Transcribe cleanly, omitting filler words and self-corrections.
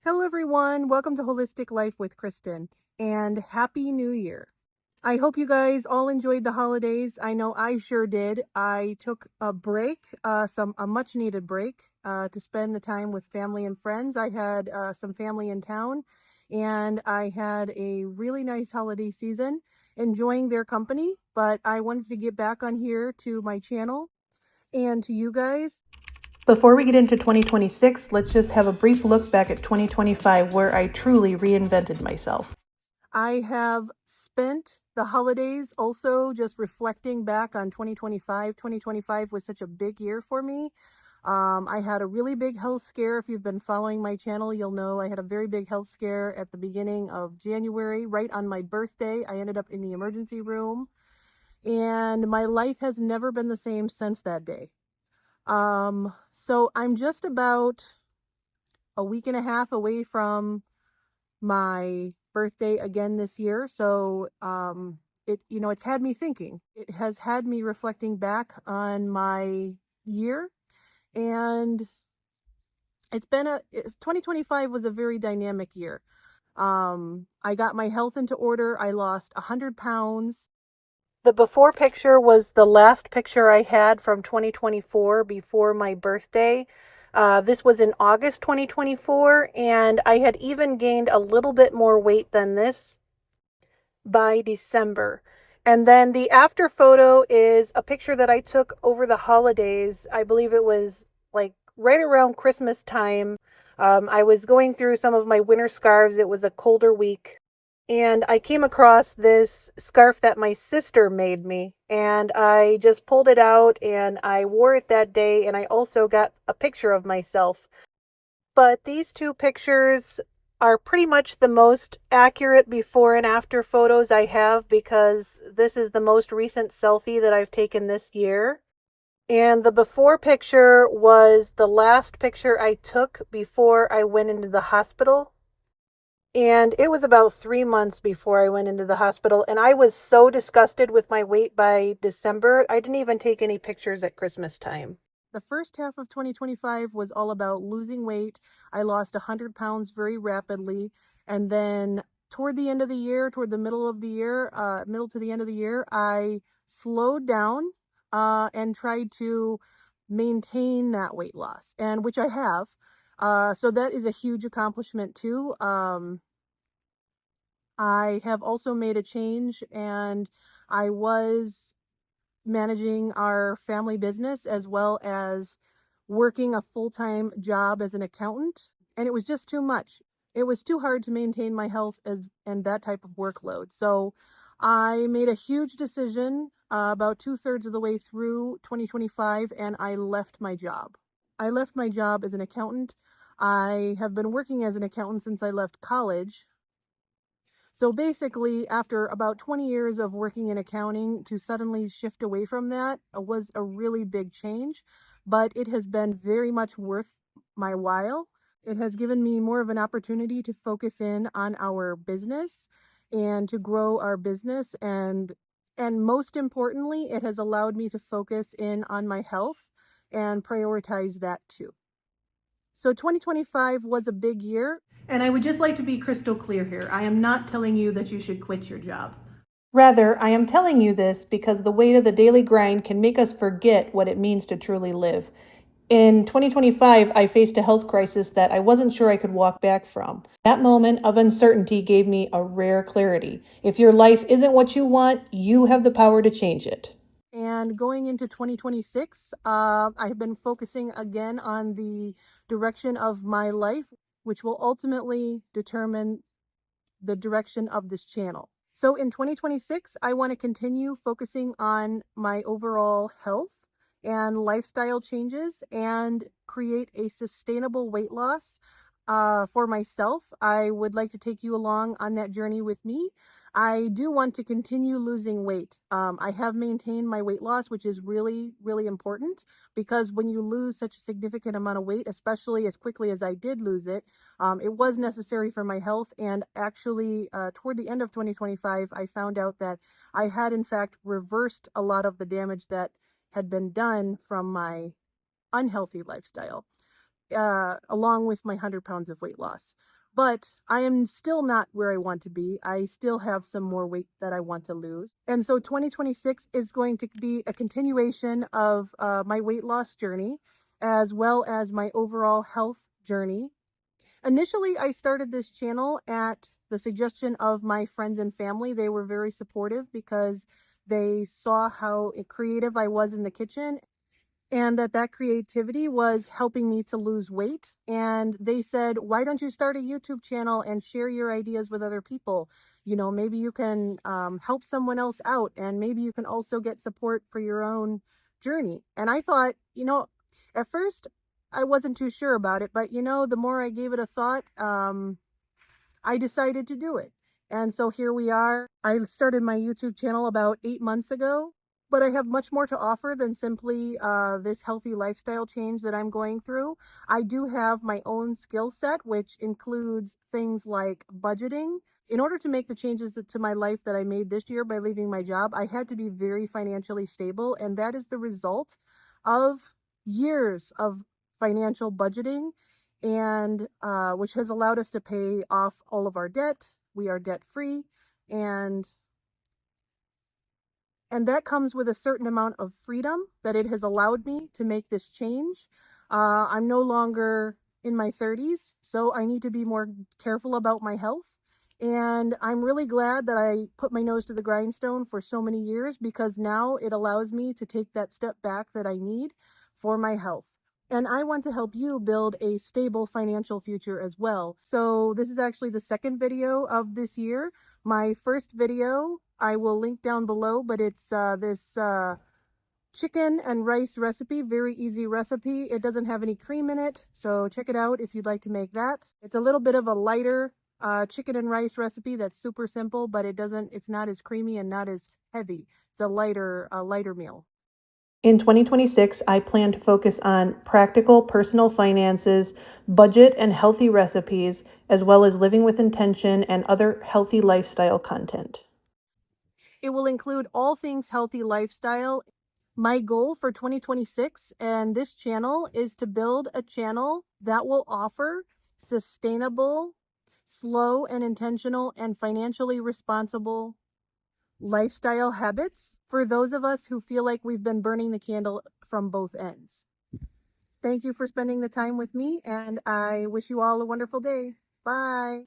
Hello, everyone. Welcome to Holistic Life with Kristen, and Happy New Year. I hope you guys all enjoyed the holidays. I know I sure did. I took a break, a much needed break, to spend the time with family and friends. I had some family in town, and I had a really nice holiday season, enjoying their company. But I wanted to get back on here to my channel and to you guys. Before we get into 2026, let's just have a brief look back at 2025 where I truly reinvented myself. I have spent the holidays also just reflecting back on 2025. 2025 was such a big year for me. I had a really big health scare. If you've been following my channel, you'll know I had a very big health scare at the beginning of January, right on my birthday. I ended up in the emergency room, and my life has never been the same since that day. So I'm just about a week and a half away from my birthday again this year. So, it's had me thinking. It has had me reflecting back on my year, and 2025 was a very dynamic year. I got my health into order. I lost 100 pounds. The before picture was the last picture I had from 2024 before my birthday. This was in August 2024, and I had even gained a little bit more weight than this by December. And then the after photo is a picture that I took over the holidays. I believe it was like right around Christmas time. I was going through some of my winter scarves. It was a colder week. And I came across this scarf that my sister made me, and I just pulled it out and I wore it that day, and I also got a picture of myself. But these two pictures are pretty much the most accurate before and after photos I have, because this is the most recent selfie that I've taken this year. And the before picture was the last picture I took before I went into the hospital. And it was about 3 months before I went into the hospital. And I was so disgusted with my weight by December, I didn't even take any pictures at Christmas time. The first half of 2025 was all about losing weight. I lost 100 pounds very rapidly. And then toward the end of the year, toward the middle of the year, middle to the end of the year, I slowed down and tried to maintain that weight loss, and which I have. So that is a huge accomplishment too. I have also made a change, and I was managing our family business as well as working a full-time job as an accountant, and it was just too much. It was too hard to maintain my health and that type of workload. So I made a huge decision about 2/3 of the way through 2025, and I left my job. I left my job as an accountant. I have been working as an accountant since I left college. So basically, after about 20 years of working in accounting, to suddenly shift away from that was a really big change, but it has been very much worth my while. It has given me more of an opportunity to focus in on our business and to grow our business, and most importantly, it has allowed me to focus in on my health and prioritize that too. So 2025 was a big year. And I would just like to be crystal clear here. I am not telling you that you should quit your job. Rather, I am telling you this because the weight of the daily grind can make us forget what it means to truly live. In 2025, I faced a health crisis that I wasn't sure I could walk back from. That moment of uncertainty gave me a rare clarity. If your life isn't what you want, you have the power to change it. And going into 2026, I've been focusing again on the direction of my life, which will ultimately determine the direction of this channel. So in 2026, I want to continue focusing on my overall health and lifestyle changes and create a sustainable weight loss for myself. I would like to take you along on that journey with me. I do want to continue losing weight. I have maintained my weight loss, which is really, really important, because when you lose such a significant amount of weight, especially as quickly as I did lose it, it was necessary for my health. And actually, toward the end of 2025, I found out that I had, in fact, reversed a lot of the damage that had been done from my unhealthy lifestyle. along with my 100 pounds of weight loss. But I am still not where I want to be. I still have some more weight that I want to lose. And so 2026 is going to be a continuation of my weight loss journey, as well as my overall health journey. Initially, I started this channel at the suggestion of my friends and family. They were very supportive because they saw how creative I was in the kitchen, and that creativity was helping me to lose weight. And they said, why don't you start a YouTube channel and share your ideas with other people? You know, maybe you can help someone else out, and maybe you can also get support for your own journey. And I thought, at first I wasn't too sure about it, but the more I gave it a thought, I decided to do it. And so here we are. I started my YouTube channel about 8 months ago, but I have much more to offer than simply this healthy lifestyle change that I'm going through. I do have my own skill set, which includes things like budgeting. In order to make the changes to my life that I made this year by leaving my job, I had to be very financially stable, and that is the result of years of financial budgeting, and which has allowed us to pay off all of our debt. We are debt free, and that comes with a certain amount of freedom that it has allowed me to make this change. I'm no longer in my 30s, so I need to be more careful about my health. And I'm really glad that I put my nose to the grindstone for so many years, because now it allows me to take that step back that I need for my health. And I want to help you build a stable financial future as well. So this is actually the second video of this year. My first video, I will link down below, but it's this chicken and rice recipe, very easy recipe. It doesn't have any cream in it, so check it out if you'd like to make that. It's a little bit of a lighter chicken and rice recipe that's super simple, but it's not as creamy and not as heavy. It's a lighter meal. In 2026, I plan to focus on practical personal finances, budget and healthy recipes, as well as living with intention and other healthy lifestyle content. It will include all things healthy lifestyle. My goal for 2026 and this channel is to build a channel that will offer sustainable, slow and intentional, and financially responsible lifestyle habits for those of us who feel like we've been burning the candle from both ends. Thank you for spending the time with me, and I wish you all a wonderful day. Bye.